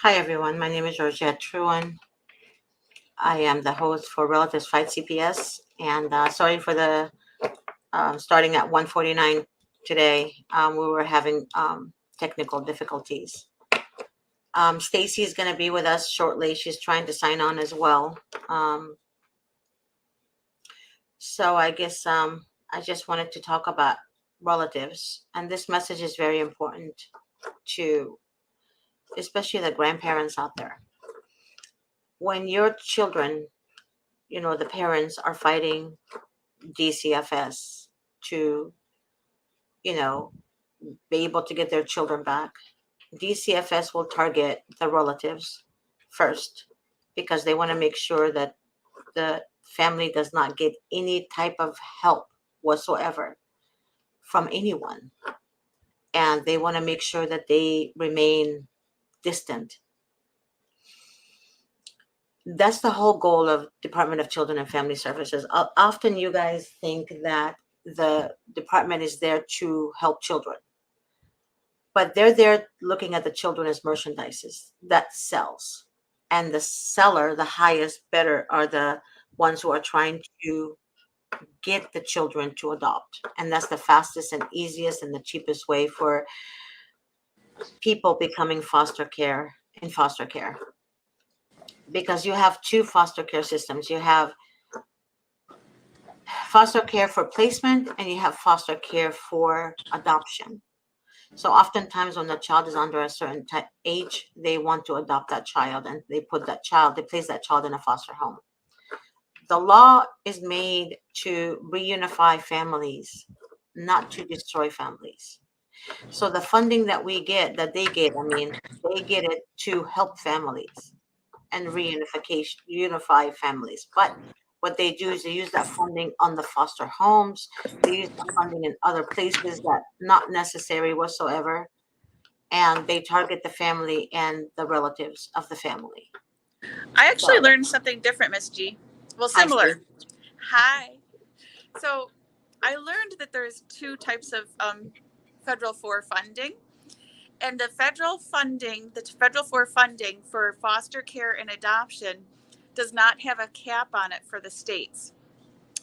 Hi everyone, my name is Georgette Truan. I am the host for Relatives Fight CPS, and sorry for the starting at 1:49 today. We were having technical difficulties. Stacy is going to be with us shortly. She's trying to sign on as well. Um, so I guess I just wanted to talk about relatives, and this message is very important to, especially the grandparents out there. When your children, the parents are fighting DCFS to, you know, be able to get their children back. DCFS will target the relatives first because they want to make sure that the family does not get any type of help whatsoever from anyone. And they want to make sure that they remain distant. That's the whole goal of Department of Children and Family Services. Often you guys think that the department is there to help children, but they're there looking at the children as merchandises that sells. And the seller, the highest bidder, are the ones who are trying to get the children to adopt. And that's the fastest and easiest and the cheapest way for people becoming foster care. Because you have two foster care systems. You have foster care for placement and you have foster care for adoption. So oftentimes when the child is under a certain age, they want to adopt that child and they place that child in a foster home. The law is made to reunify families, not to destroy families. So the funding that they get, they get it to help families and unify families. But what they do is they use that funding on the foster homes. They use the funding in other places that not necessary whatsoever, and they target the family and the relatives of the family. I actually So learned something different, Miss G. Well, I see. similar. Hi. So I learned that there's two types of federal for funding. And the federal for funding for foster care and adoption does not have a cap on it for the states.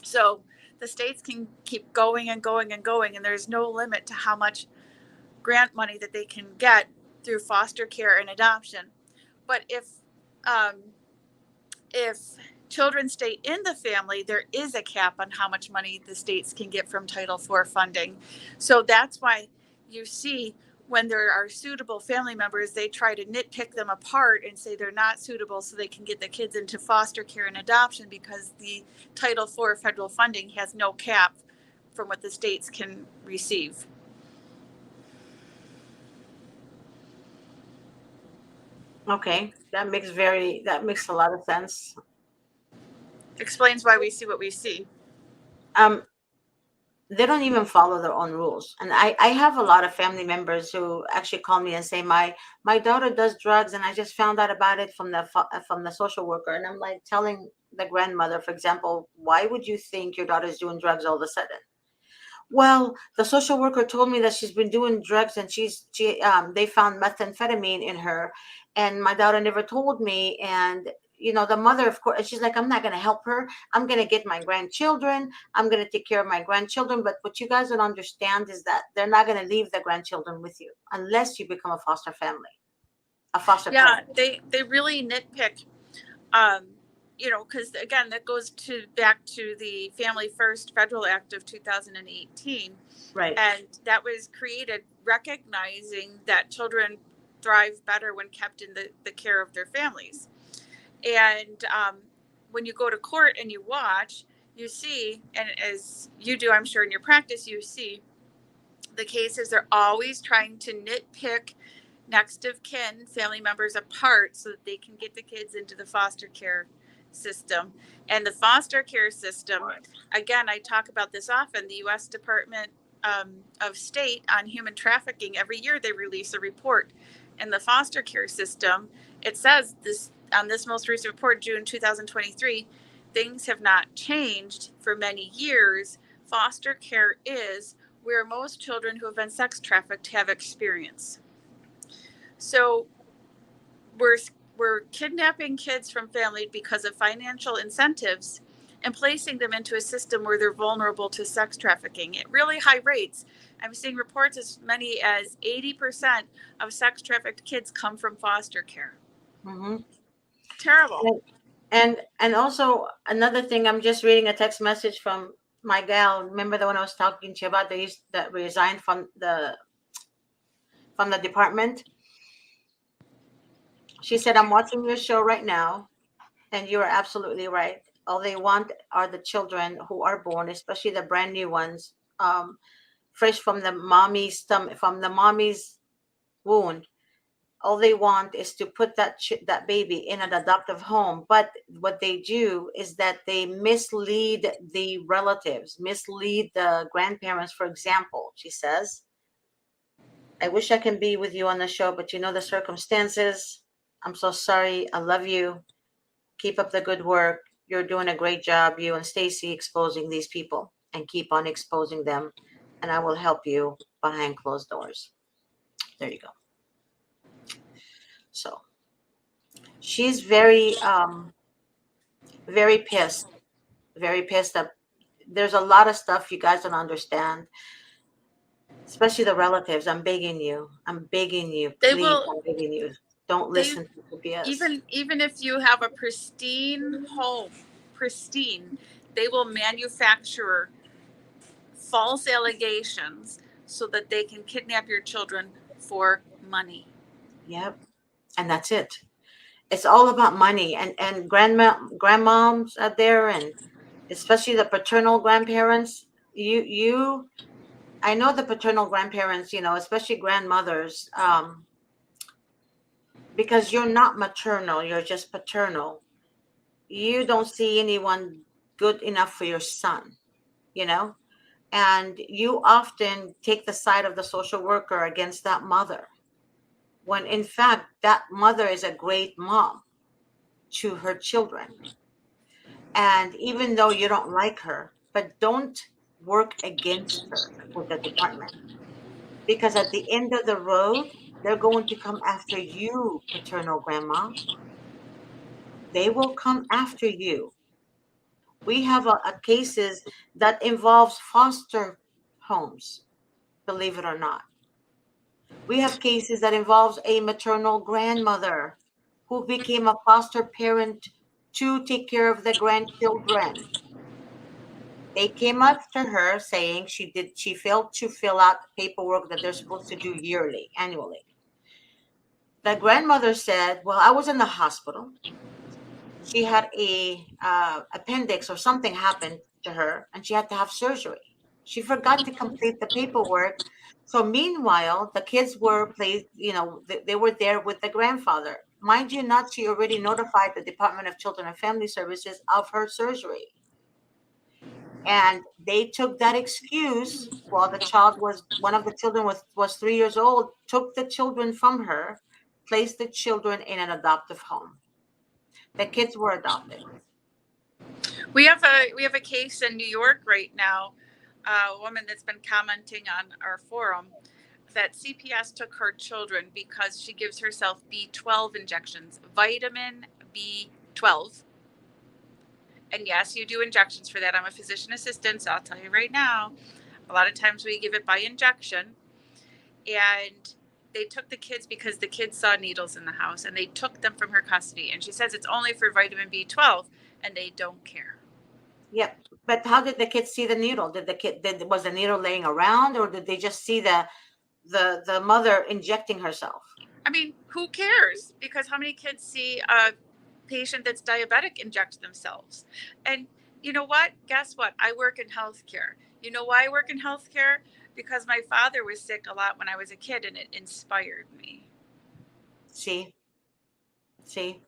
So the states can keep going and going and going, and there's no limit to how much grant money that they can get through foster care and adoption. But um, if children stay in the family, there is a cap on how much money the states can get from Title IV funding. So that's why you see when there are suitable family members, they try to nitpick them apart and say they're not suitable so they can get the kids into foster care and adoption because the Title IV federal funding has no cap from what the states can receive. Okay, that makes a lot of sense. Explains why we see what we see. Um, they don't even follow their own rules, and I have a lot of family members who actually call me and say my daughter does drugs, and I just found out about it from the social worker, and I'm like telling the grandmother, for example, why would you think your daughter's doing drugs all of a sudden? Well, the social worker told me that she's been doing drugs and they found methamphetamine in her, and my daughter never told me. And the mother, of course, she's like, I'm not going to help her. I'm going to get my grandchildren. I'm going to take care of my grandchildren. But what you guys don't understand is that they're not going to leave the grandchildren with you unless you become a foster family, a foster Yeah, parent. they really nitpick. Um, because again, that goes to back to the Family First Federal Act of 2018, Right. and that was created recognizing that children thrive better when kept in the care of their families. And when you go to court and you watch, you see, and as you do, I'm sure in your practice, you see the cases are always trying to nitpick next of kin family members apart so that they can get the kids into the foster care system. And the foster care system, again, I talk about this often, the U.S. Department of State on Human Trafficking, every year they release a report. And the foster care system, it says this on this most recent report, June 2023, things have not changed for many years. Foster care is where most children who have been sex trafficked have experience. So we're we're kidnapping kids from family because of financial incentives and placing them into a system where they're vulnerable to sex trafficking at really high rates. I'm seeing reports as many as 80% of sex trafficked kids come from foster care. Mm-hmm. Terrible. And also another thing, I'm just reading a text message from my gal. Remember the one I was talking to you about that resigned from the department? She said, I'm watching your show right now, and you are absolutely right. All they want are the children who are born, especially the brand new ones, fresh from the mommy's stomach, from the mommy's wound. All they want is to put that baby in an adoptive home. But what they do is that they mislead the relatives, mislead the grandparents. For example, she says, I wish I can be with you on the show, but you know the circumstances. I'm so sorry. I love you. Keep up the good work. You're doing a great job, you and Stacy, exposing these people, and keep on exposing them. And I will help you behind closed doors. There you go. So she's very pissed, very pissed that there's a lot of stuff you guys don't understand, especially the relatives. I'm begging you, They please, will I'm begging you, don't they listen to CPS. even if you have a pristine home, pristine, they will manufacture false allegations so that they can kidnap your children for money. Yep, and that's it. It's all about money, and grandmoms out there, and especially the paternal grandparents. You I know the paternal grandparents, especially grandmothers, because you're not maternal, you're just paternal. You don't see anyone good enough for your son, you know, and you often take the side of the social worker against that mother, when in fact that mother is a great mom to her children. And even though you don't like her, but don't work against her with the department, because at the end of the road, they're going to come after you, paternal grandma. They will come after you. We have a cases that involves foster homes, believe it or not. We have cases that involves a maternal grandmother who became a foster parent to take care of the grandchildren. They came after her saying she failed to fill out paperwork that they're supposed to do yearly, annually. The grandmother said, "Well, I was in the hospital. She had a appendix or something happened to her, and she had to have surgery. She forgot to complete the paperwork. So meanwhile, the kids were placed. They were there with the grandfather. Mind you, not she already notified the Department of Children and Family Services of her surgery, and they took that excuse while the child was one of the children was 3 years old. Took the children from her, placed the children in an adoptive home. The kids were adopted. We have a case in New York right now, a woman that's been commenting on our forum that CPS took her children because she gives herself B12 injections, vitamin B12. And yes, you do injections for that. I'm a physician assistant, so I'll tell you right now, a lot of times we give it by injection. And they took the kids because the kids saw needles in the house and they took them from her custody. And she says it's only for vitamin B12 and they don't care. Yep. But how did the kids see the needle? Was the needle laying around, or did they just see the mother injecting herself? I mean, who cares? Because how many kids see a patient that's diabetic inject themselves? And you know what? Guess what? I work in healthcare. You know why I work in healthcare? Because my father was sick a lot when I was a kid and it inspired me. See,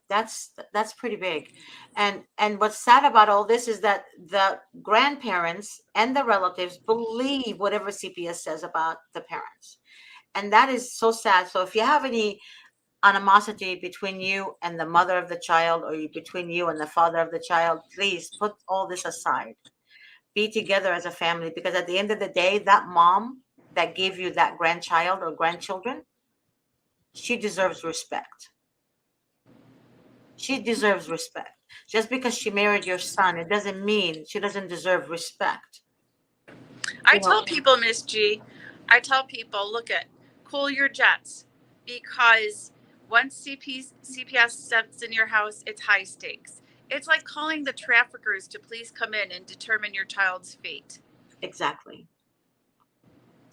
that's pretty big. And what's sad about all this is that the grandparents and the relatives believe whatever CPS says about the parents. And that is so sad. So if you have any animosity between you and the mother of the child, or between you and the father of the child, please put all this aside. Be together as a family, because at the end of the day, that mom that gave you that grandchild or grandchildren, she deserves respect. She deserves respect. Just because she married your son, it doesn't mean she doesn't deserve respect. I You know, tell people, Miss G, I tell people, look at cool your jets, because once CPS steps in your house, it's high stakes. It's like calling the traffickers to please come in and determine your child's fate. exactly.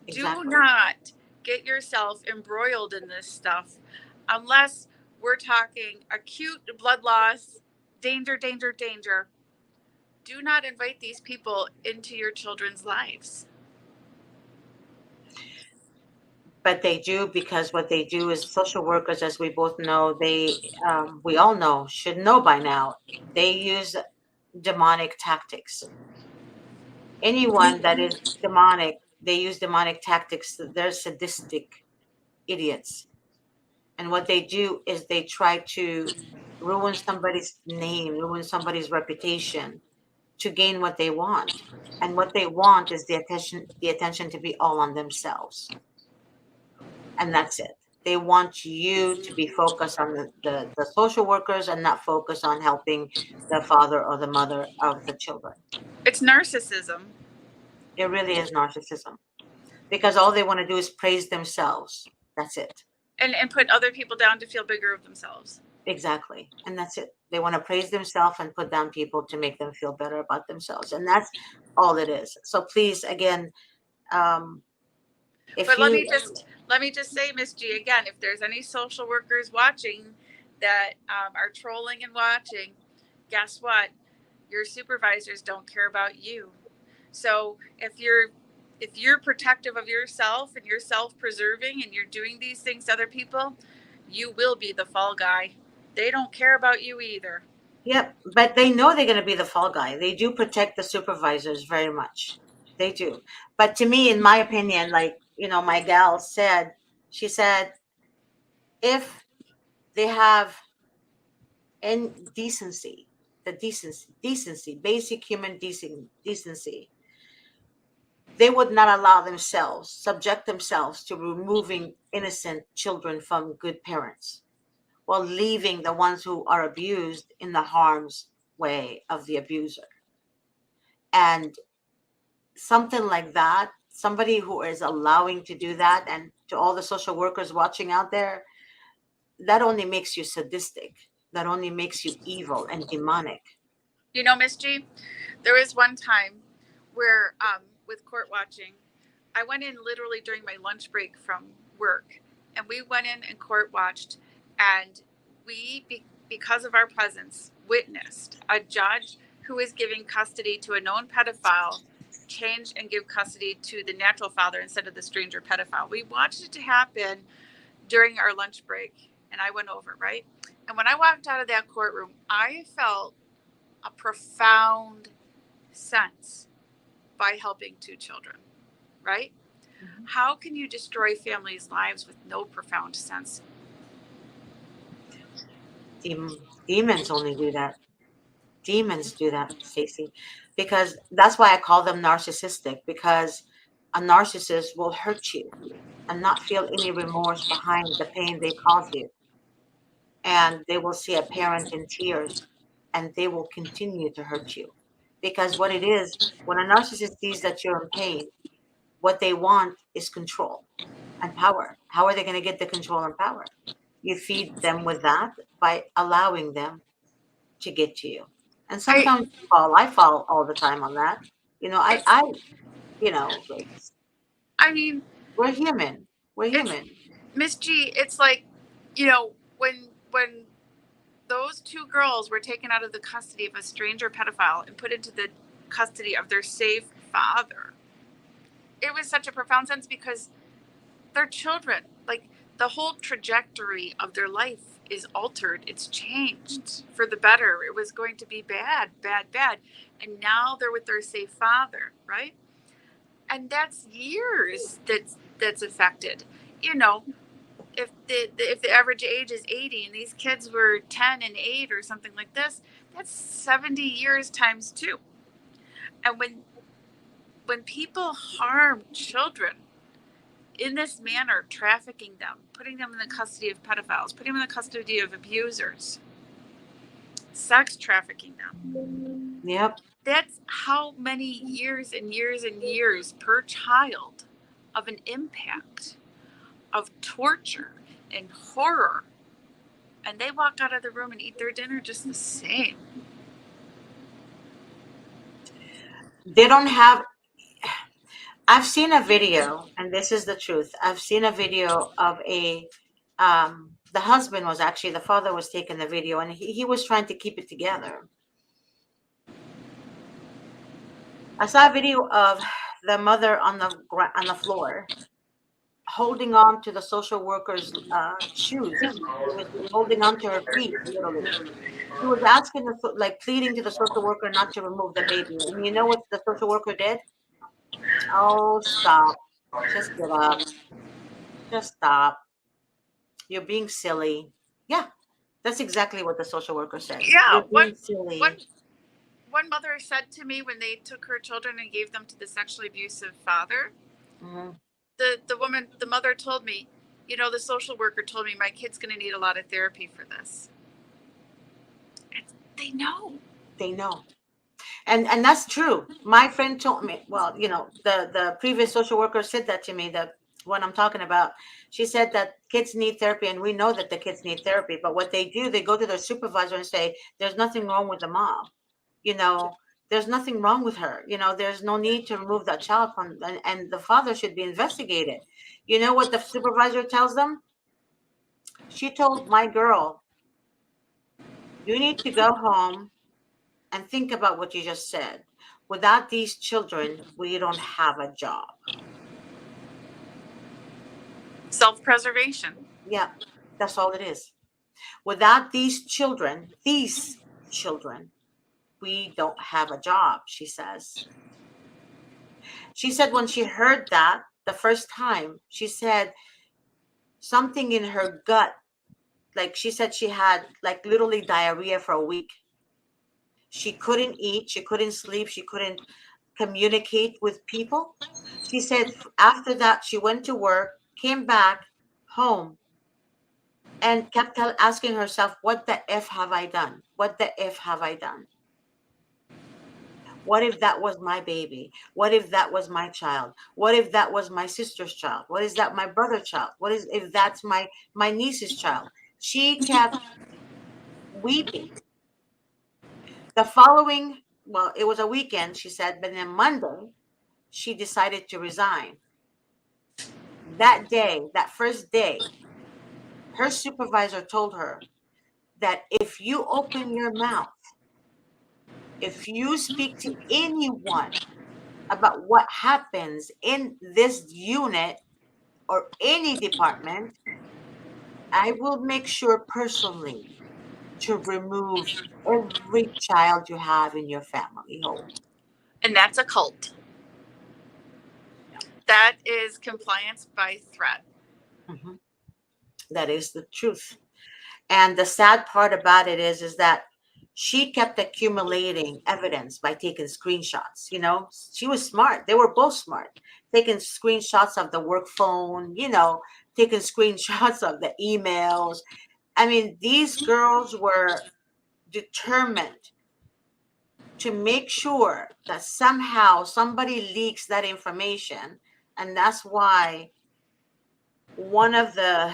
Do Exactly. not get yourself embroiled in this stuff unless we're talking acute blood loss, danger, danger, danger. Do not invite these people into your children's lives. But they do, because what they do is social workers, as we both know, we all know, should know by now, they use demonic tactics. Anyone that is demonic, they use demonic tactics. They're sadistic idiots. And what they do is they try to ruin somebody's name, ruin somebody's reputation to gain what they want. And what they want is the attention to be all on themselves. And that's it. They want you to be focused on the social workers and not focus on helping the father or the mother of the children. It's narcissism. It really is narcissism, because all they want to do is praise themselves. That's it. And put other people down to feel bigger of themselves. Exactly. And that's it. They want to praise themselves and put down people to make them feel better about themselves. And that's all it is. So please, again, um, if But let me you, just say, Miss G, again, if there's any social workers watching that are trolling and watching, guess what? Your supervisors don't care about you. So if you're protective of yourself and you're self-preserving and you're doing these things to other people, you will be the fall guy. They don't care about you either. yep, but they know they're going to be the fall guy. They do protect the supervisors very much. They do. But to me, in my opinion, like, my gal said, she said, if they have in decency, decency, basic human decency, they would not allow themselves, subject themselves to removing innocent children from good parents while leaving the ones who are abused in the harm's way of the abuser. And something like that, somebody who is allowing to do that, and to all the social workers watching out there, that only makes you sadistic. That only makes you evil and demonic. You know, Miss G, there was one time where with court watching, I went in literally during my lunch break from work, and we went in and court watched, and because of our presence, witnessed a judge who was giving custody to a known pedophile change and give custody to the natural father instead of the stranger pedophile. We watched it happen during our lunch break, and I went over, right? And when I walked out of that courtroom, I felt a profound sense by helping two children, right? Mhm. How can you destroy families' lives with no profound sense? Demons only do that. Demons do that, Stacey, because that's why I call them narcissistic, because a narcissist will hurt you and not feel any remorse behind the pain they cause you. And they will see a parent in tears and they will continue to hurt you. Because what it is, when a narcissist sees that you're in pain, what they want is control and power. How are they going to get the control and power? You feed them with that by allowing them to get to you. And I sometimes I fall all the time on that. You know, it's I mean, we're human. We're it's human. Miss G, it's like, when those two girls were taken out of the custody of a stranger pedophile and put into the custody of their safe father, it was such a profound sense because they're children. Like, the whole trajectory of their life is altered. It's changed for the better. It was going to be bad, bad, bad. And now they're with their safe father, right? And that's years that's affected. You know, if the average age is 80 and these kids were 10 and 8 or something like this, that's 70 years times 2. And when people harm children in this manner, trafficking them, putting them in the custody of pedophiles, putting them in the custody of abusers, sex trafficking them. Yep. That's how many years and years and years per child of an impact, of torture and horror. And they walk out of the room and eat their dinner just the same. They don't have. I've seen a video, and this is the truth. I've seen a video of a. The husband was actually, the father was taking the video, and he was trying to keep it together. I saw a video of the mother on on the floor, holding on to the social worker's shoes. He was holding on to her feet, literally. He was asking, like pleading to the social worker not to remove the baby. And you know what the social worker did? Oh, stop. Just get up. Just stop. You're being silly. Yeah, that's exactly what the social worker said. Yeah, You're being silly. one one mother said to me when they took her children and gave them to the sexually abusive father, Hmm. the mother told me, you know, the social worker told me my kid's going to need a lot of therapy for this. And they know. They know. And that's true. My friend told me, well, the previous social worker said that to me, that what I'm talking about. She said that kids need therapy, and we know that the kids need therapy, but what they do, they go to their supervisor and say, there's nothing wrong with the mom. You know, there's nothing wrong with her. There's no need to remove that child from, and the father should be investigated. You know what the supervisor tells them? She told my girl, you need to go home and think about what you just said. Without these children, we don't have a job. Self-preservation. Yeah, that's all it is. Without these children, we don't have a job, she says. She said when she heard that the first time, she said something in her gut, like she said she had like literally diarrhea for a week. She couldn't eat, she couldn't sleep, she couldn't communicate with people. She said after that, she went to work, came back home, and kept asking herself, what the F have I done? What the F have I done? What if that was my baby? What if that was my child? What if that was my sister's child? What is that my brother's child? What is if that's my niece's child? She kept weeping. The following, well, it was a weekend, she said, but then Monday, she decided to resign. That day, that first day, her supervisor told her that if you open your mouth, if you speak to anyone about what happens in this unit or any department, I will make sure personally to remove every child you have in your family home. And that's a cult. That is compliance by threat. Mhm. That is the truth. And the sad part about it is that she kept accumulating evidence by taking screenshots. She was smart. They were both smart. Taking screenshots of the work phone, taking screenshots of the emails. I mean, these girls were determined to make sure that somehow somebody leaks that information. And that's why one of the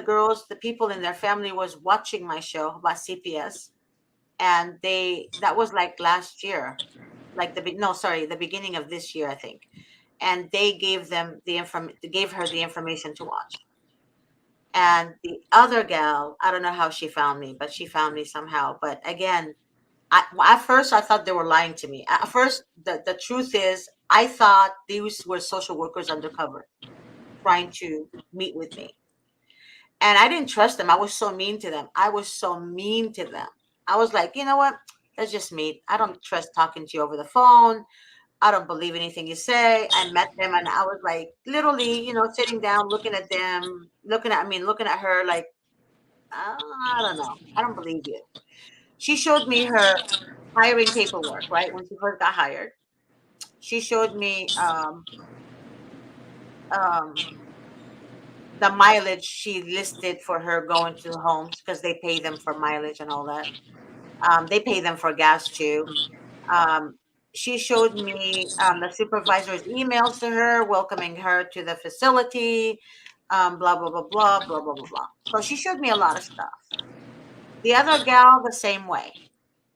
girls, the people in their family was watching my show about CPS. And that was like last year, like no, sorry, the beginning of this year, I think. And they gave her the information to watch. And the other gal, I don't know how she found me, but she found me somehow. But again, at first I thought they were lying to me. At first, the truth is, I thought these were social workers undercover trying to meet with me. And I didn't trust them. I was so mean to them. I was so mean to them. I was like, you know what? Let's just meet. I don't trust talking to you over the phone. I don't believe anything you say. I met them and I was like, literally, sitting down, looking at them, looking at her like, I don't know. I don't believe you. She showed me her hiring paperwork, right? When she first got hired. She showed me um, the mileage she listed for her going to homes because they pay them for mileage and all that. They pay them for gas too. Um, she showed me the supervisor's emails to her, welcoming her to the facility, blah, blah, blah, blah, blah, blah, blah, blah. So she showed me a lot of stuff. The other gal, the same way,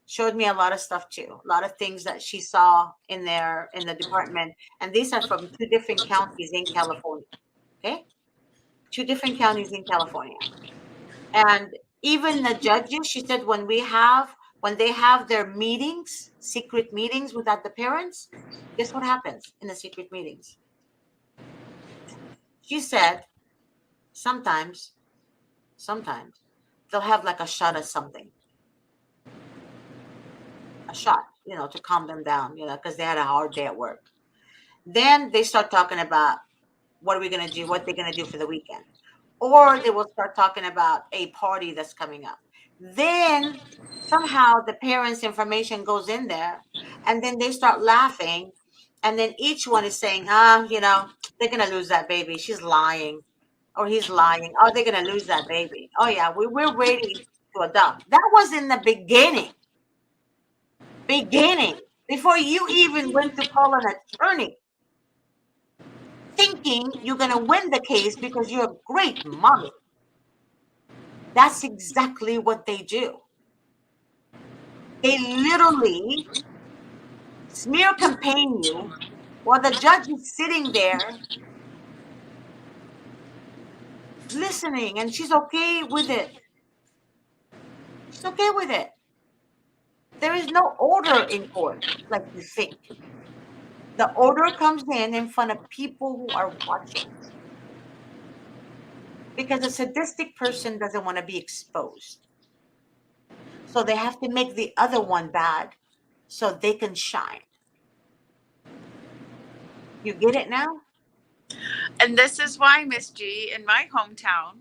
showed me a lot of stuff too, a lot of things that she saw in the department. And these are from two different counties in California. Okay. Two different counties in California. And even the judges, she said, when they have their meetings, secret meetings without the parents, guess what happens in the secret meetings? She said sometimes, sometimes they'll have like a shot of something, a shot, to calm them down, because they had a hard day at work. Then they start talking about what are we going to do, what they're going to do for the weekend. Or they will start talking about a party that's coming up. Then somehow the parents' information goes in there, and then they start laughing. And then each one is saying, they're going to lose that baby. She's lying, or he's lying. Oh, they're going to lose that baby. Oh, yeah, we're ready to adopt. That was in the beginning, before you even went to call an attorney, thinking you're going to win the case because you're a great mommy. That's exactly what they do. They literally smear campaign you while the judge is sitting there listening, and she's okay with it. She's okay with it. There is no order in court like you think. The order comes in front of people who are watching, because a sadistic person doesn't want to be exposed. So they have to make the other one bad so they can shine. You get it now? And this is why, Miss G, in my hometown,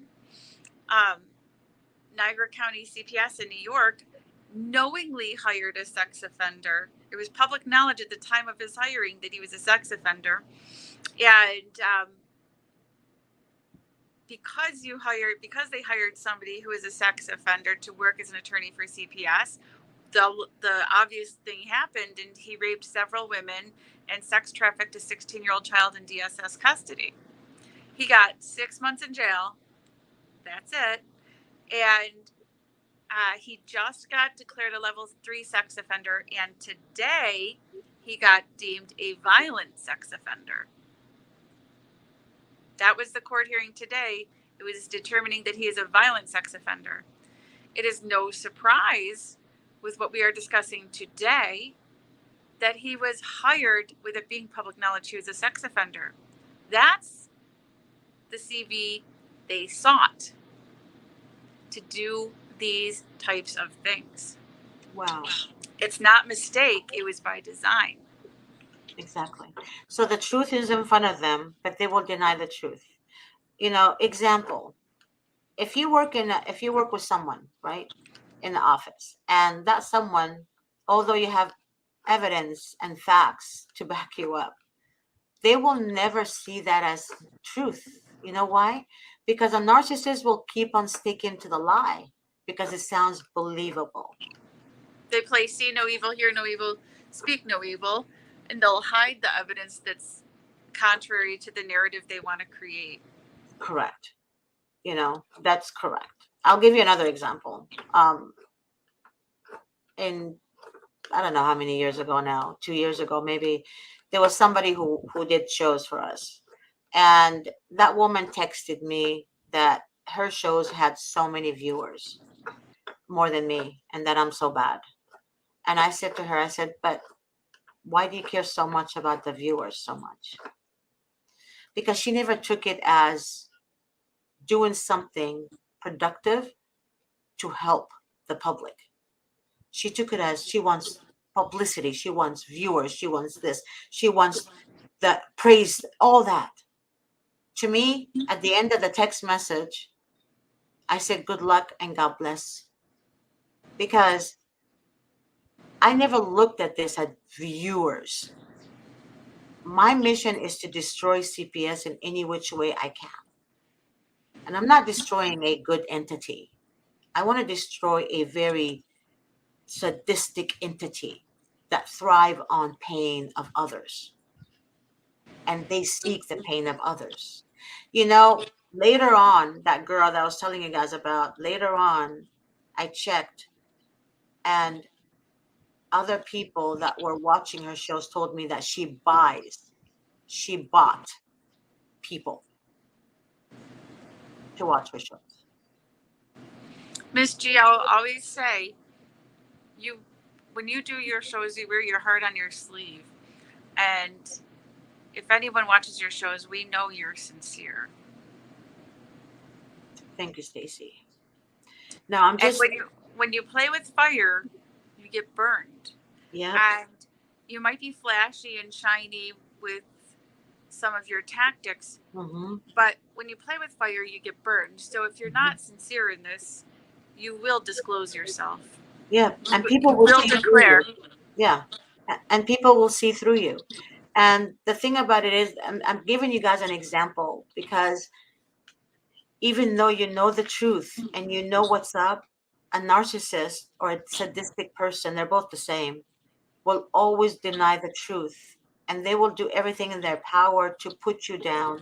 um, Niagara County CPS in New York knowingly hired a sex offender. It was public knowledge at the time of his hiring that he was a sex offender. And because they hired somebody who is a sex offender to work as an attorney for CPS, the obvious thing happened, and he raped several women and sex trafficked a 16-year-old child in DSS custody. He got 6 months in jail. That's it. And he just got declared a level 3 sex offender, and today he got deemed a violent sex offender. That was the court hearing today. It was determining that he is a violent sex offender. It is no surprise with what we are discussing today that he was hired with it being public knowledge he was a sex offender. That's the CV they sought to do these types of things. Wow. It's not mistake, it was by design. Exactly. So the truth is in front of them, but they will deny the truth. Example, if you work with someone, right, in the office, and that someone, although you have evidence and facts to back you up, they will never see that as truth. You know why? Because a narcissist will keep on sticking to the lie because it sounds believable. They play see no evil, hear no evil, speak no evil, and they'll hide the evidence that's contrary to the narrative they want to create. Correct. That's correct. I'll give you another example. In I don't know how many years ago now, 2 years ago maybe, there was somebody who did shows for us, and that woman texted me that her shows had so many viewers, more than me, and that I'm so bad. And I said to her, I said, but why do you care so much about the viewers so much? Because she never took it as doing something productive to help the public. She took it as she wants publicity, she wants viewers, she wants this, she wants the praise, all that. To me, at the end of the text message, I said good luck and God bless. Because I never looked at this as viewers. My mission is to destroy CPS in any which way I can. And I'm not destroying a good entity. I want to destroy a very sadistic entity that thrive on pain of others, and they seek the pain of others. You know, later on, that girl that I was telling you guys about, later on, I checked, and other people that were watching her shows told me that she bought people to watch her shows. Miss G, I'll always say, you, when you do your shows, you wear your heart on your sleeve. And if anyone watches your shows, we know you're sincere. Thank you, Stacy. Now I'm And just, when you play with fire, you get burned. yeah. And you might be flashy and shiny with some of your tactics, Hmm. but when you play with fire, you get burned. So if you're Hmm. not sincere in this, you will disclose yourself. Yeah, and people You will will see through declare. you. Yeah, and people will see through you. And the thing about it is, I'm giving you guys an example because even though you know the truth and you know what's up, a narcissist or a sadistic person, they're both the same, will always deny the truth, and they will do everything in their power to put you down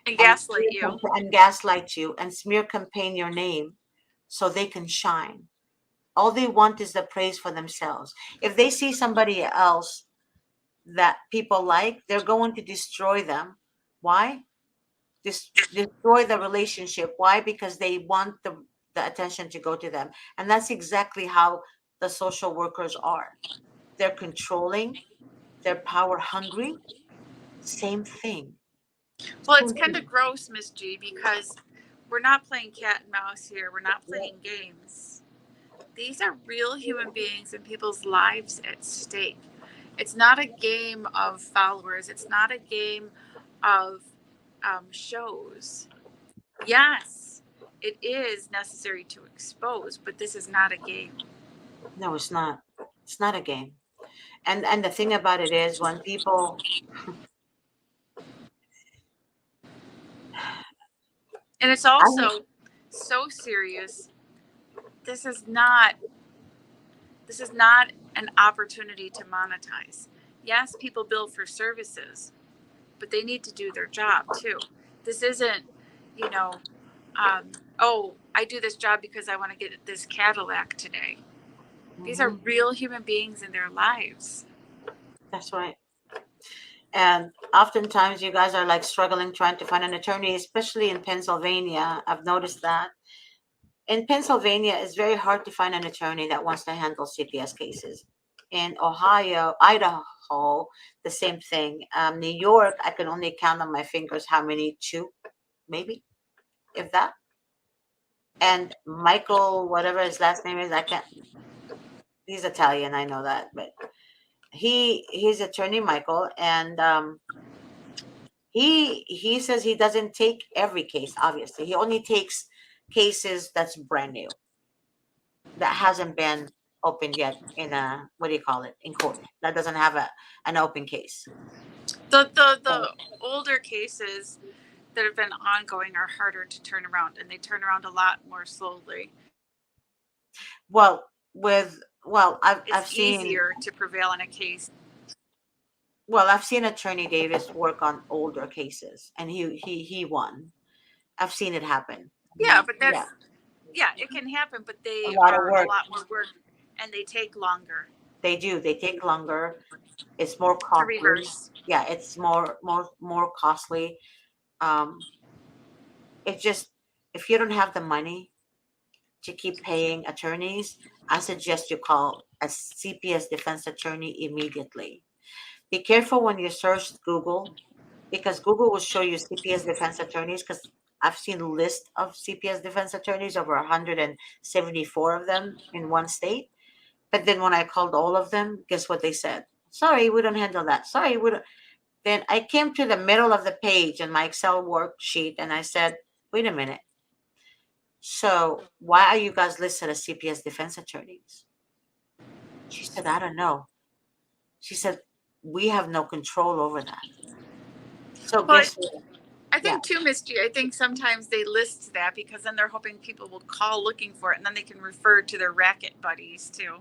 And and gaslight you. and gaslight you and smear campaign your name so they can shine. All they want is the praise for themselves. If they see somebody else that people like, they're going to destroy them. Why? Destroy the relationship. Why? Because they want the attention to go to them. And that's exactly how the social workers are. They're controlling, they're power hungry. Same thing. Well, it's Same kind thing. of gross, Miss G, because we're not playing cat and mouse here. We're not Yeah. playing games. These are real human beings and people's lives at stake. It's not a game of followers. It's not a game of shows. Yes, it is necessary to expose, but this is not a game. No, it's not. It's not a game. And the thing about it is when people And it's I also so serious. This is not this is not an opportunity to monetize. Yes, people bill for services, but they need to do their job too. This isn't, you know, oh, I do this job because I want to get this Cadillac today. These are Mhm, real human beings in their lives. that's right. And oftentimes you guys are like struggling trying to find an attorney, especially in Pennsylvania. I've noticed that. In Pennsylvania, it's very hard to find an attorney that wants to handle CPS cases. In Ohio, Idaho, the same thing. New York, I can only count on my fingers how many, two, maybe, if that. And Michael, whatever his last name is, I can't. He's Italian, I know that, but he's attorney Michael, and he says he doesn't take every case. Obviously, he only takes cases that's brand new, that hasn't been opened yet in a, what do you call it, in court, that doesn't have an open case. The older cases that have been ongoing are harder to turn around, and they turn around a lot more slowly. Well, with well, I've It's seen easier to prevail in a case. I've seen Attorney Davis work on older cases, and he won. I've seen it happen. Yeah, but Yeah, yeah, it can happen, but a they lot of are a work. lot more work and they take longer They do. They take longer. It's more to costly. reverse. Yeah, it's more costly. Um, it's just, if you don't have the money to keep paying attorneys, I suggest you call a CPS defense attorney immediately. Be careful when you search Google, because Google will show you CPS defense attorneys. Because I've seen a list of CPS defense attorneys, over 174 of them in one state. But then when I called all of them, guess what they said? Sorry, we don't handle that. Sorry, we don't. Then I came to the middle of the page in my Excel worksheet and I said, wait a minute. So why are you guys listed as CPS defense attorneys? She said, I don't know. She said, we have no control over that. So But guess what? I Yeah. think too, Misty, I think sometimes they list that because then they're hoping people will call looking for it and then they can refer to their racket buddies too.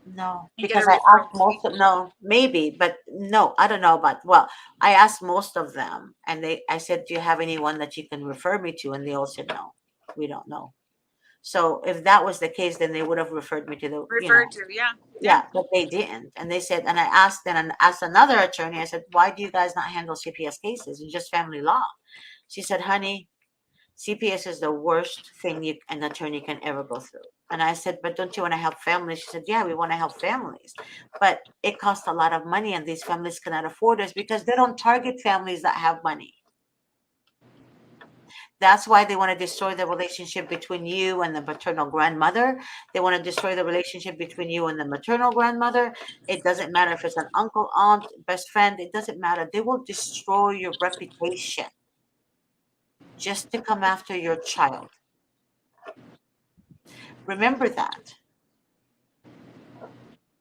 No, and get a because I asked referral. most of, no, maybe, but no, I don't know about, well, I asked most of them and I said, do you have anyone that you can refer me to? And they all said, no, we don't know. So if that was the case, then they would have referred me to the, Referred to, yeah, yeah. yeah, but they didn't. And they said, and I asked, then and asked another attorney, I said, why do you guys not handle CPS cases? It's just family law. She said, honey, CPS is the worst thing an attorney can ever go through. And I said, but don't you want to help families? She said, yeah, we want to help families. But it costs a lot of money, and these families cannot afford this because they don't target families that have money. That's why they want to destroy the relationship between you and the maternal grandmother. They want to destroy the relationship between you and the maternal grandmother. It doesn't matter if it's an uncle, aunt, best friend, it doesn't matter. They will destroy your reputation just to come after your child. Remember that.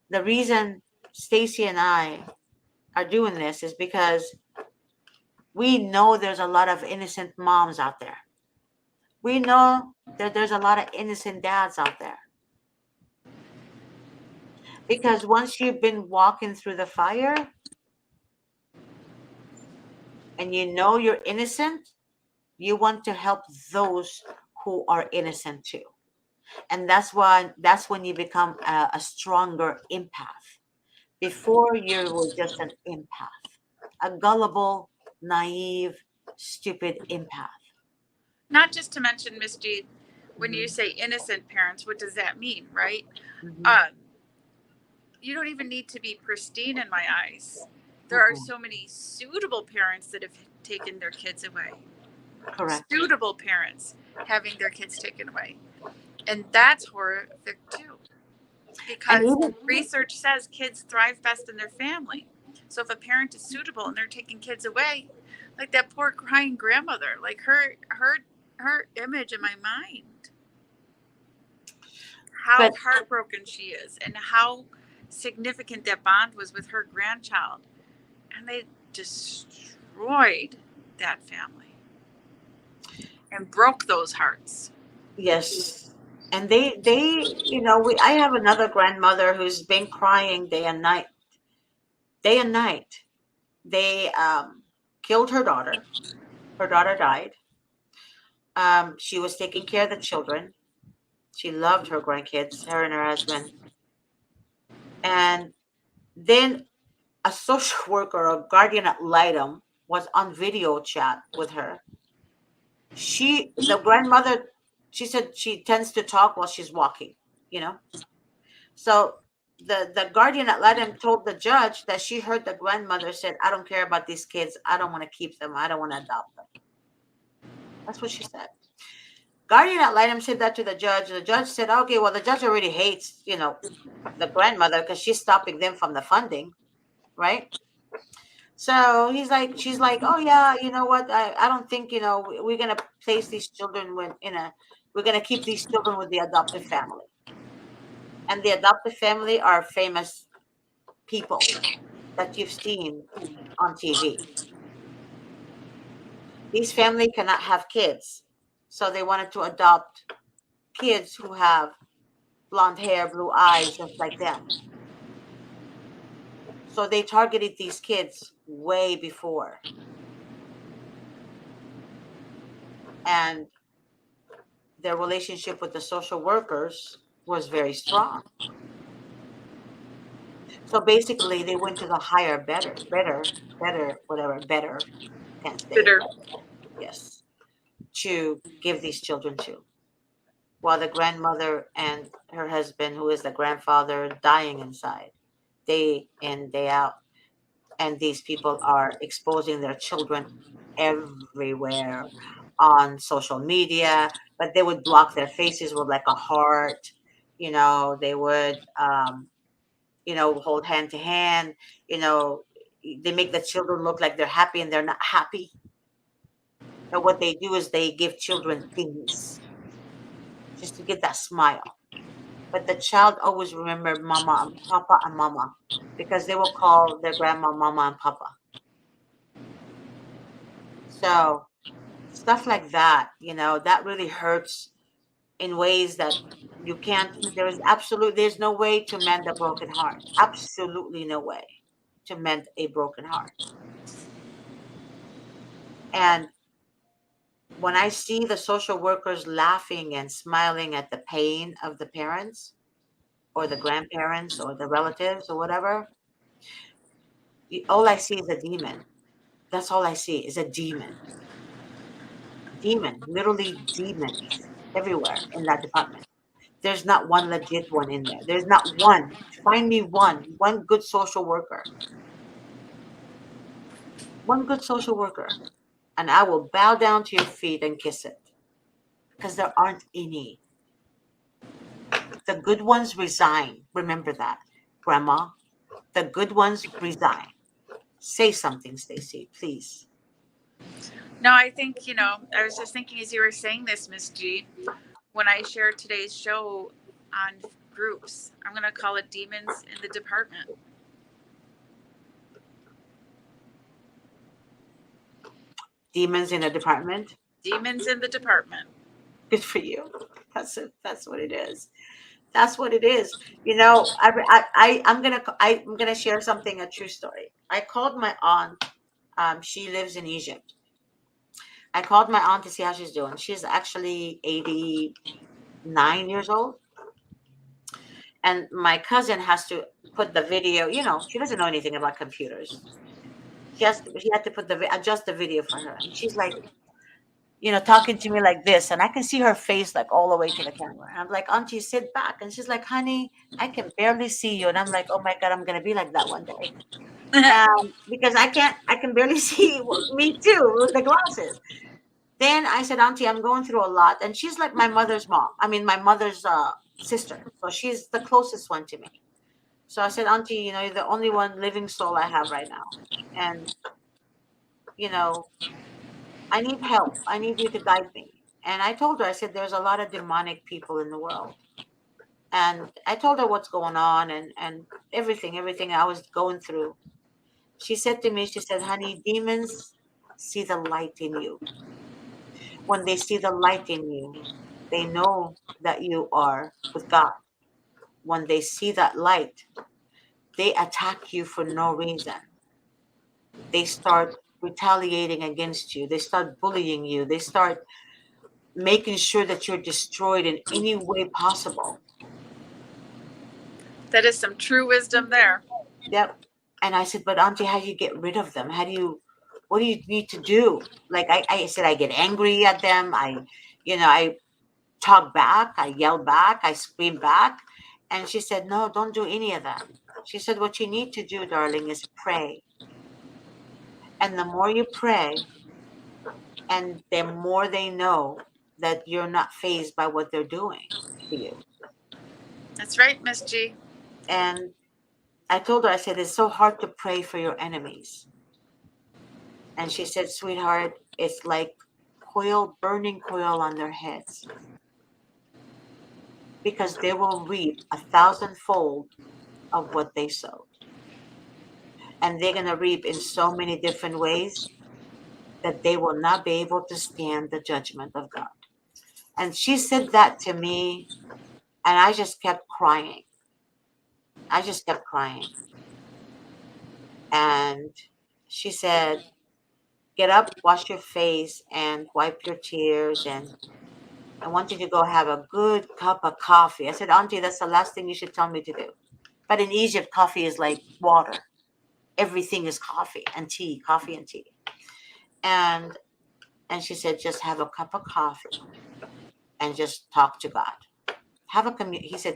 The reason Stacy and I are doing this is because we know there's a lot of innocent moms out there. We know that there's a lot of innocent dads out there. Because once you've been walking through the fire and you know you're innocent, you want to help those who are innocent too. And that's when you become a stronger empath. Before you were just an empath, a gullible, naive, stupid empath. Not just to mention, Miss G, when you Mhm, say innocent parents, what does that mean, right? mhm, Um, you don't even need to be pristine in my eyes. There are mhm. so many suitable parents that have taken their kids away. Correct. Suitable parents having their kids taken away. And that's horrific too. And Because even research says kids thrive best in their family. So if a parent is suitable and they're taking kids away, like that poor crying grandmother, like her image in my mind, how but heartbroken she is and how significant that bond was with her grandchild. And they destroyed that family and broke those hearts. yes. And we I have another grandmother who's been crying day and night. Day and night. They killed her daughter. Her daughter died. She was taking care of the children. She loved her grandkids, her and her husband. And then a social worker or guardian ad litem was on video chat with her. The grandmother, she said she tends to talk while she's walking, you know. So the guardian ad litem told the judge that she heard the grandmother said, "I don't care about these kids. I don't want to keep them. I don't want to adopt them." That's what she said. Guardian ad litem said that to the judge. The judge said, "Okay, well, the judge already hates, the grandmother because she's stopping them from the funding, right?" So she's like, oh yeah, you know what? I don't think we're gonna place these children we're gonna keep these children with the adoptive family, and the adoptive family are famous people that you've seen on TV. These family cannot have kids, so they wanted to adopt kids who have blonde hair, blue eyes, just like them. So they targeted these kids way before, and their relationship with the social workers was very strong. So basically, they went to the higher, better, whatever, better, can't say it, Bitter. but yes, to give these children to. While the grandmother and her husband, who is the grandfather, dying inside day in, day out. And these people are exposing their children everywhere on social media, but they would block their faces with like a heart. They would hold hand to hand. You know, they make the children look like they're happy and they're not happy. And what they do is they give children things just to get that smile. But the child always remembered mama and papa and mama because they will call their grandma mama and papa. So stuff like that, that really hurts in ways that You can't, there's no way to mend a broken heart. Absolutely no way to mend a broken heart. And when I see the social workers laughing and smiling at the pain of the parents or the grandparents or the relatives or whatever, all I see is a demon. That's all I see is a demon. Demon, literally demons everywhere in that department. There's not one legit one in there. There's not one. Find me one good social worker. One good social worker. And I will bow down to your feet and kiss it. Because there aren't any. The good ones resign. Remember that, Grandma. The good ones resign. Say something, Stacy, please. No, I think, I was just thinking as you were saying this, Miss G, when I share today's show on groups, I'm going to call it Demons in the Department. Demons in a department. Demons in the Department. Good for you. That's it. That's what it is. That's what it is. I'm gonna share something, a true story. I called my aunt. She lives in Egypt. I called my aunt to see how she's doing. She's actually 89 years old, and my cousin has to put the video. She doesn't know anything about computers. He had to adjust the video for her, and she's like, talking to me like this, and I can see her face like all the way to the camera. And I'm like, Auntie, sit back. And she's like, honey, I can barely see you. And I'm like, oh my God, I'm gonna be like that one day. Because I can barely see me too with the glasses. Then I said, Auntie, I'm going through a lot. And she's like my mother's mom. I mean, my mother's sister. So she's the closest one to me. So I said, Auntie, you're the only one living soul I have right now. And, you know, I need help. I need you to guide me. And I told her, I said, there's a lot of demonic people in the world. And I told her what's going on and everything I was going through. She said to me, she said, honey, demons see the light in you. When they see the light in you, they know that you are with God. When they see that light, they attack you for no reason. They start retaliating against you. They start bullying you. They start making sure that you're destroyed in any way possible. That is some true wisdom there. Yep. And I said, but Auntie, how do you get rid of them? What do you need to do? Like I said, I get angry at them. I talk back, I yell back, I scream back. And she said, no, don't do any of that. She said, what you need to do, darling, is pray. And the more you pray, and the more they know that you're not fazed by what they're doing to you. That's right, Miss G. And I told her, I said, it's so hard to pray for your enemies. And she said, sweetheart, it's like burning coil on their heads. Because they will reap 1,000-fold of what they sowed. And they're going to reap in so many different ways that they will not be able to stand the judgment of God. And she said that to me, and I just kept crying. I just kept crying. And she said, get up, wash your face, and wipe your tears. And I want you to go have a good cup of coffee. I said, Auntie, that's the last thing you should tell me to do. But in Egypt, coffee is like water. Everything is coffee and tea, coffee and tea. And she said, just have a cup of coffee and just talk to God.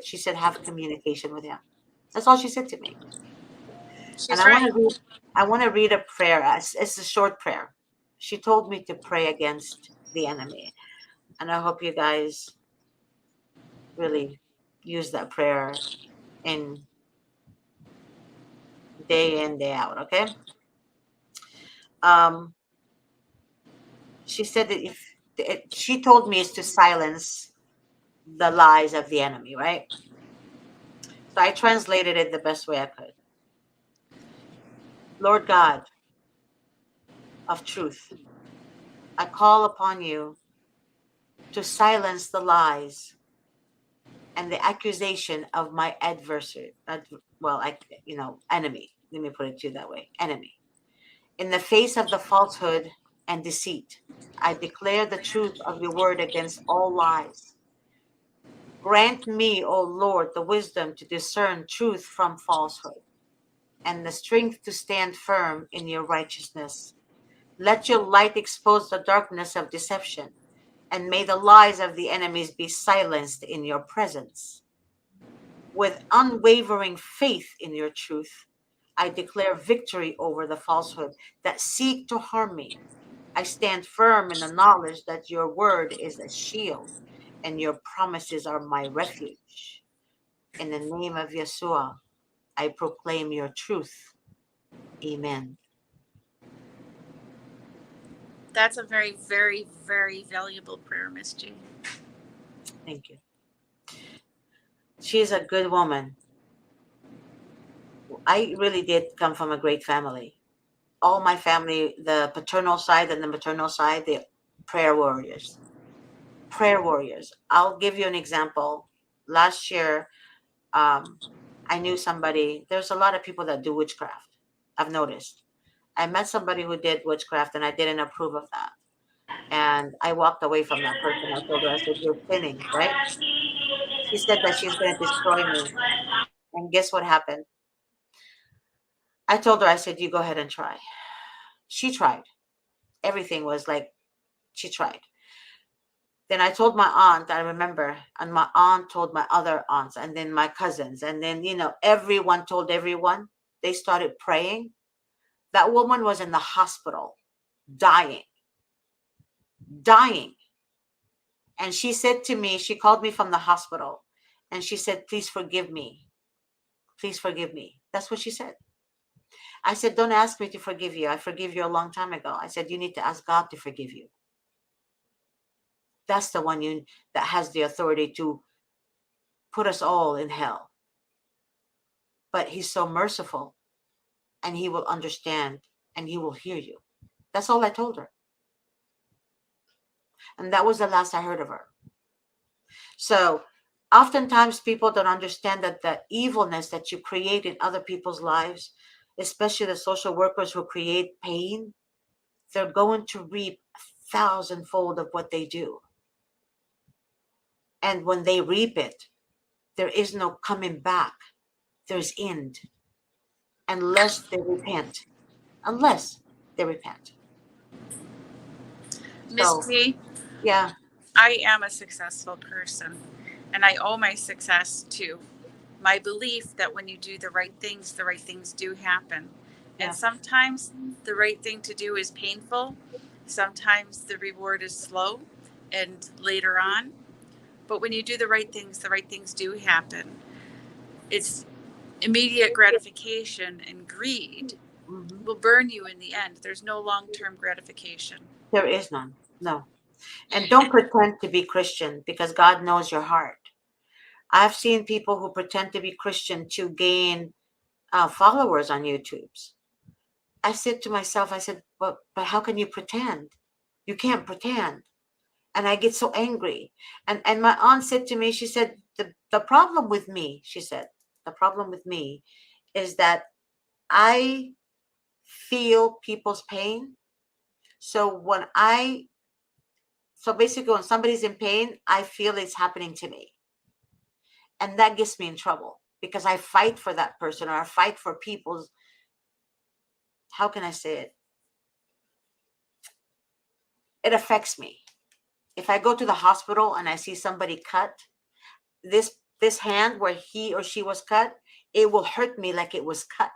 She said, have communication with him. That's all she said to me. And She's right. I want to read a prayer. It's a short prayer. She told me to pray against the enemy. And I hope you guys really use that prayer in day in, day out. Okay. Um, she said that she told me is to silence the lies of the enemy, right? So I translated it the best way I could. Lord God of truth, I call upon you to silence the lies and the accusation of my adversary, well, enemy. Let me put it to you that way, enemy. In the face of the falsehood and deceit, I declare the truth of your word against all lies. Grant me, O Lord, the wisdom to discern truth from falsehood and the strength to stand firm in your righteousness. Let your light expose the darkness of deception, and may the lies of the enemies be silenced in your presence. With unwavering faith in your truth, I declare victory over the falsehood that seek to harm me. I stand firm in the knowledge that your word is a shield and your promises are my refuge. In the name of Yeshua, I proclaim your truth. Amen. That's a very, very, very valuable prayer, Miss G. Thank you. She is a good woman. I really did come from a great family. All my family, the paternal side and the maternal side, they prayer warriors. Prayer warriors. I'll give you an example. Last year, um, I knew somebody. There's a lot of people that do witchcraft. I've noticed. I met somebody who did witchcraft, and I didn't approve of that. And I walked away from that person. I told her, I said, "You're sinning, right?" She said that she's going to destroy me. And guess what happened? I told her, I said, "You go ahead and try." She tried. Everything was like she tried. Then I told my aunt, I remember, and my aunt told my other aunts, and then my cousins, and then, everyone told everyone. They started praying. That woman was in the hospital, dying, dying. And she said to me, she called me from the hospital, and she said, "Please forgive me. Please forgive me." That's what she said. I said, "Don't ask me to forgive you. I forgive you a long time ago." I said, "You need to ask God to forgive you. That's the one that has the authority to put us all in hell. But he's so merciful, and he will understand, and he will hear you." That's all I told her. And that was the last I heard of her. So oftentimes people don't understand that the evilness that you create in other people's lives, especially the social workers who create pain, they're going to reap a thousandfold of what they do. And when they reap it, there is no coming back. There's end. Unless they repent. Unless they repent. Miss So, G, yeah, I am a successful person, and I owe my success to my belief that when you do the right things do happen. And yeah, sometimes the right thing to do is painful, sometimes the reward is slow and later on. But when you do the right things do happen. It's immediate gratification and greed hmm, will burn you in the end. There's no long term gratification. there is none. No. And don't pretend to be Christian because God knows your heart. I've seen people who pretend to be Christian to gain followers on YouTube's. I said to myself, I said, but how can you pretend? You can't pretend. And I get so angry. And my aunt said to me, she said, the problem with me, she said, the problem with me is that I feel people's pain. So so basically when somebody's in pain, I feel it's happening to me. And that gets me in trouble because I fight for that person or I fight for people's, how can I say it? It affects me. If I go to the hospital and I see somebody cut, this hand where he or she was cut, it will hurt me like it was cut.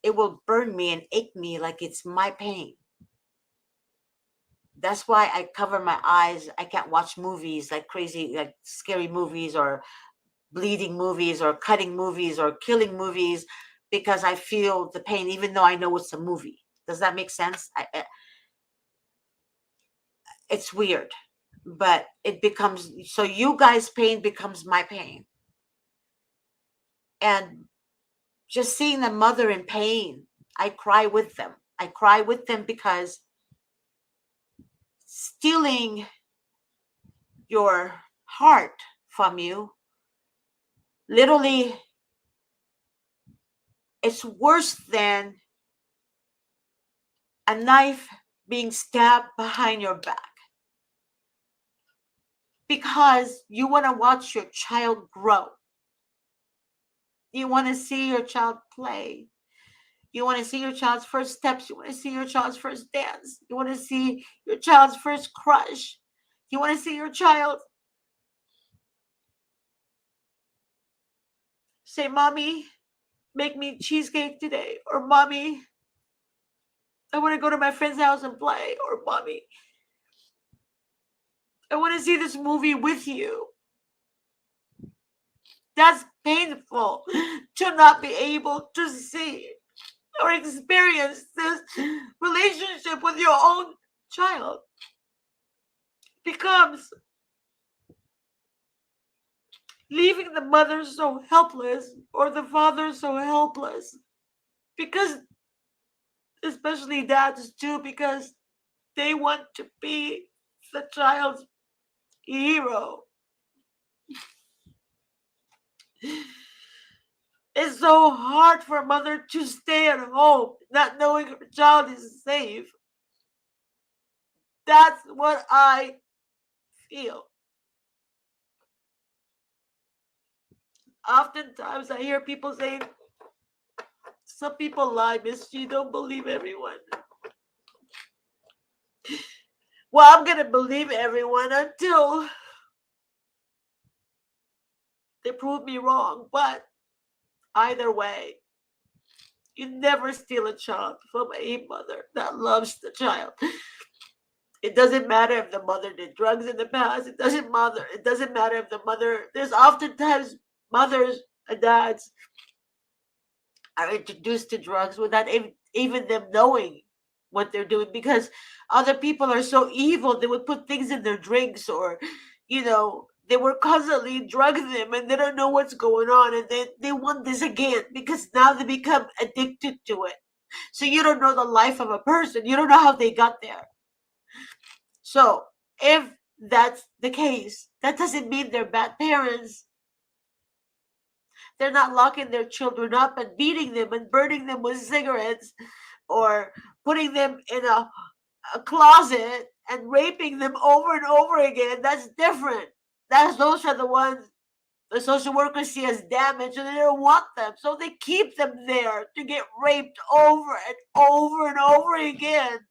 It will burn me and ache me like it's my pain. That's why I cover my eyes. I can't watch movies like crazy, like scary movies or bleeding movies or cutting movies or killing movies because I feel the pain, even though I know it's a movie. Does that make sense? It's weird, but it becomes so you guys' pain becomes my pain. And just seeing the mother in pain, I cry with them. I cry with them because stealing your heart from you literally, it's worse than a knife being stabbed behind your back, because you want to watch your child grow. You want to see your child play. You want to see your child's first steps. You want to see your child's first dance. You want to see your child's first crush. You want to see your child say, "Mommy, make me cheesecake today." Or, "Mommy, I want to go to my friend's house and play." Or, "Mommy, I want to see this movie with you." That's painful, to not be able to see or experience this relationship with your own child. Becomes leaving the mother so helpless, or the father so helpless, because, especially dads too, because they want to be the child's hero. It's so hard for a mother to stay at home not knowing her child is safe. That's what I feel. Oftentimes I hear people saying, "Some people lie, Miss G, don't believe everyone." Well, I'm gonna believe everyone until they prove me wrong. But either way, you never steal a child from a mother that loves the child. It doesn't matter if the mother did drugs in the past. It doesn't matter. It doesn't matter if the mother. There's oftentimes mothers and dads are introduced to drugs without even them knowing what they're doing, because other people are so evil. They would put things in their drinks, or, they were constantly drugging them, and they don't know what's going on, and they want this again because now they become addicted to it. So you don't know the life of a person. You don't know how they got there. So if that's the case, that doesn't mean they're bad parents. They're not locking their children up and beating them and burning them with cigarettes, or putting them in a closet and raping them over and over again. That's different. Those are the ones the social workers see as damage, and they don't want them. So they keep them there to get raped over and over and over again.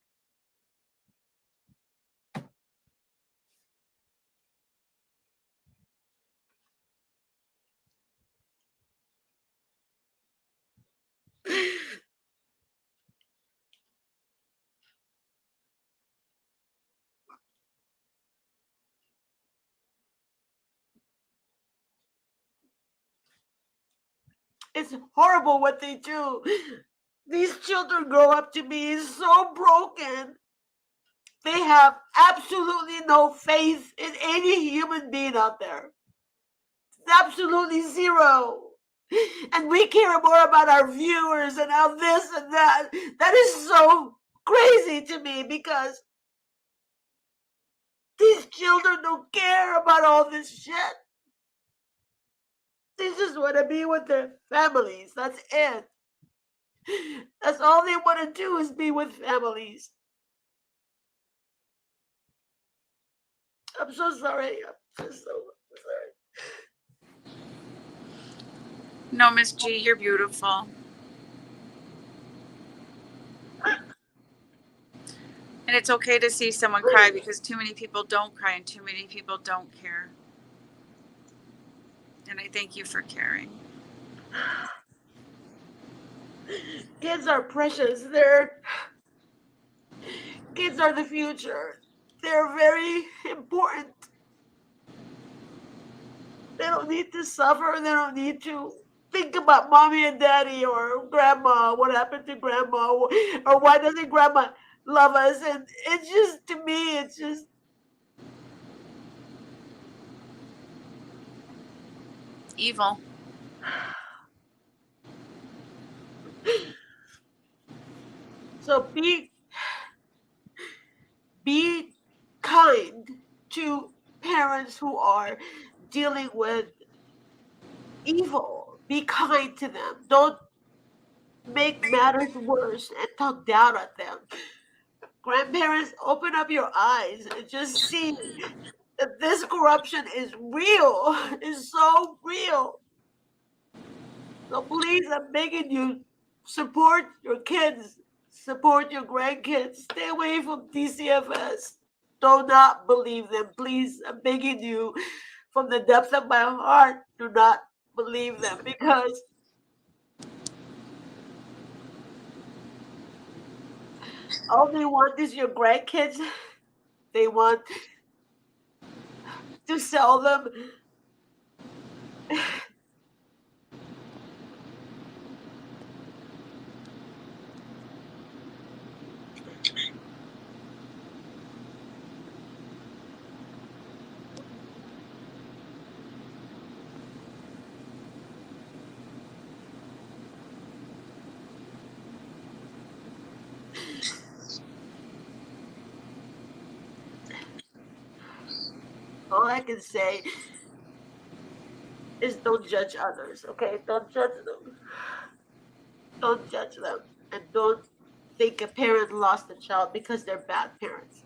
It's horrible what they do. These children grow up to be so broken. They have absolutely no faith in any human being out there. Absolutely zero. And we care more about our viewers and how this and that. That is so crazy to me, because these children don't care about all this shit. They just want to be with their families. That's it. That's all they want to do, is be with families. I'm so sorry. I'm just so sorry. No, Miss G, you're beautiful. And it's okay to see someone cry, because too many people don't cry and too many people don't care. And I thank you for caring. Kids are precious. Kids are the future. They're very important. They don't need to suffer. They don't need to think about mommy and daddy or grandma. What happened to grandma? Or why doesn't grandma love us? And it's just, to me, it's just. Evil. So be kind to parents who are dealing with evil. Be kind to them. Don't make matters worse and talk down at them. Grandparents, open up your eyes and just see that this corruption is real. It's so real. So please, I'm begging you, support your kids, support your grandkids. Stay away from DCFS. Do not believe them. Please, I'm begging you from the depths of my heart, do not believe them because all they want is your grandkids. They want to sell them. All I can say is don't judge others, okay? Don't judge them. Don't judge them. And don't think a parent lost a child because they're bad parents.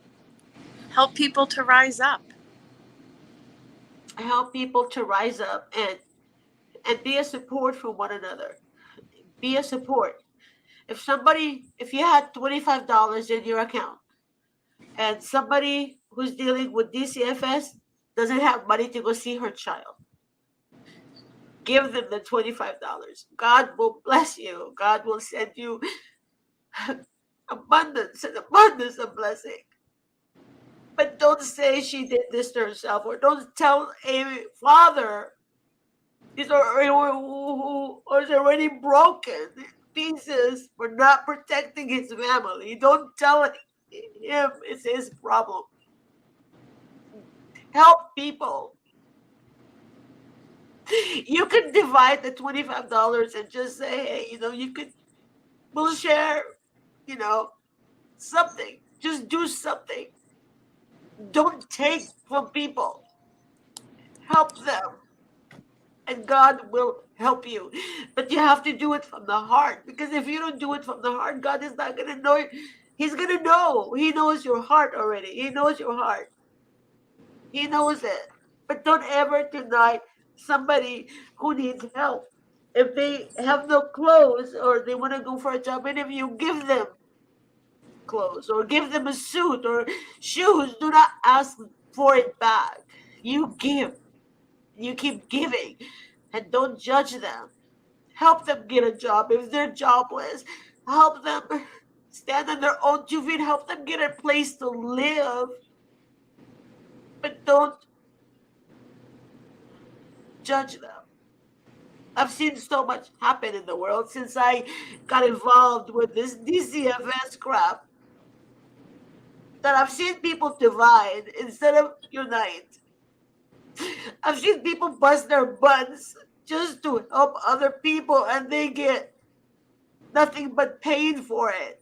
Help people to rise up. Help people to rise up and be a support for one another. Be a support. If you had $25 in your account and somebody who's dealing with DCFS doesn't have money to go see her child, give them the $25. God will bless you. God will send you abundance and abundance of blessing. But don't say she did this to herself, or don't tell a father is already broken pieces for not protecting his family. Don't tell him it's his problem. Help people. You can divide the $25 and just say, hey, we'll share, you know, something. Just do something. Don't take from people. Help them. And God will help you. But you have to do it from the heart. Because if you don't do it from the heart, God is not going to know. He's going to know. He knows your heart already. He knows your heart. He knows it. But don't ever deny somebody who needs help. If they have no clothes or they want to go for a job interview, give them clothes or give them a suit or shoes. Do not ask for it back. You give. You keep giving and don't judge them. Help them get a job if they're jobless. Help them stand on their own 2 feet. Help them get a place to live. But don't judge them. I've seen so much happen in the world since I got involved with this DCFS crap that I've seen people divide instead of unite. I've seen people bust their butts just to help other people and they get nothing but pain for it.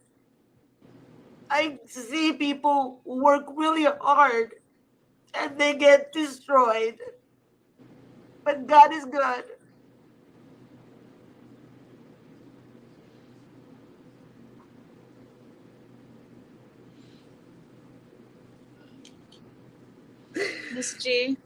I see people work really hard and they get destroyed. But God is good. Miss G.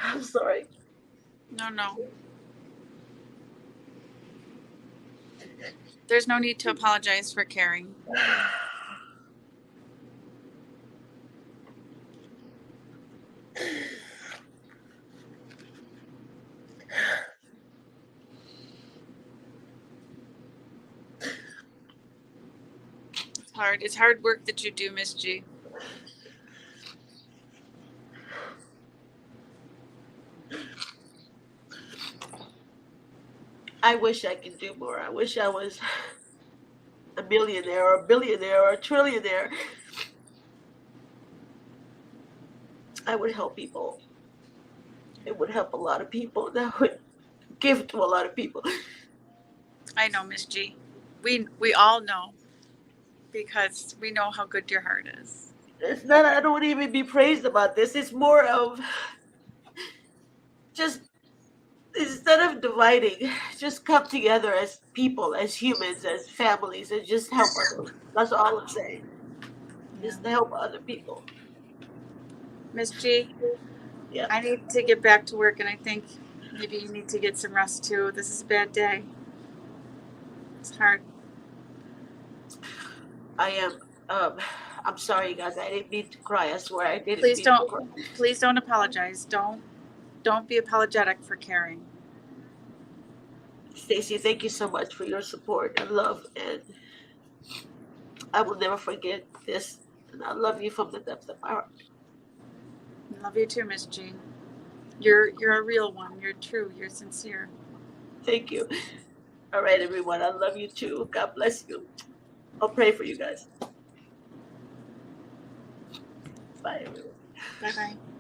I'm sorry. No. There's no need to apologize for caring. It's hard. It's hard work that you do, Miss G. I wish I could do more. I wish I was a millionaire or a billionaire or a trillionaire, I would help people. It would help a lot of people. That would give to a lot of people. I know, Miss G. We all know because we know how good your heart is. It's not, I don't even be praised about this. It's more of just, instead of dividing, just come together as people, as humans, as families, and just help others. That's all I'm saying. Yeah. Just to help other people. Miss G, Yeah, I need to get back to work, and I think maybe you need to get some rest too. This is a bad day. It's hard. I am. Um, I'm sorry, guys. I didn't mean to cry. I swear, I didn't Please mean to don't. cry. Please don't apologize. Don't be apologetic for caring. Stacy, thank you so much for your support and love, and I will never forget this. And I love you from the depths of my heart. Love you too, Miss G. You're a real one. You're true. You're sincere. Thank you. All right, everyone. I love you too. God bless you. I'll pray for you guys. Bye, everyone. Bye bye.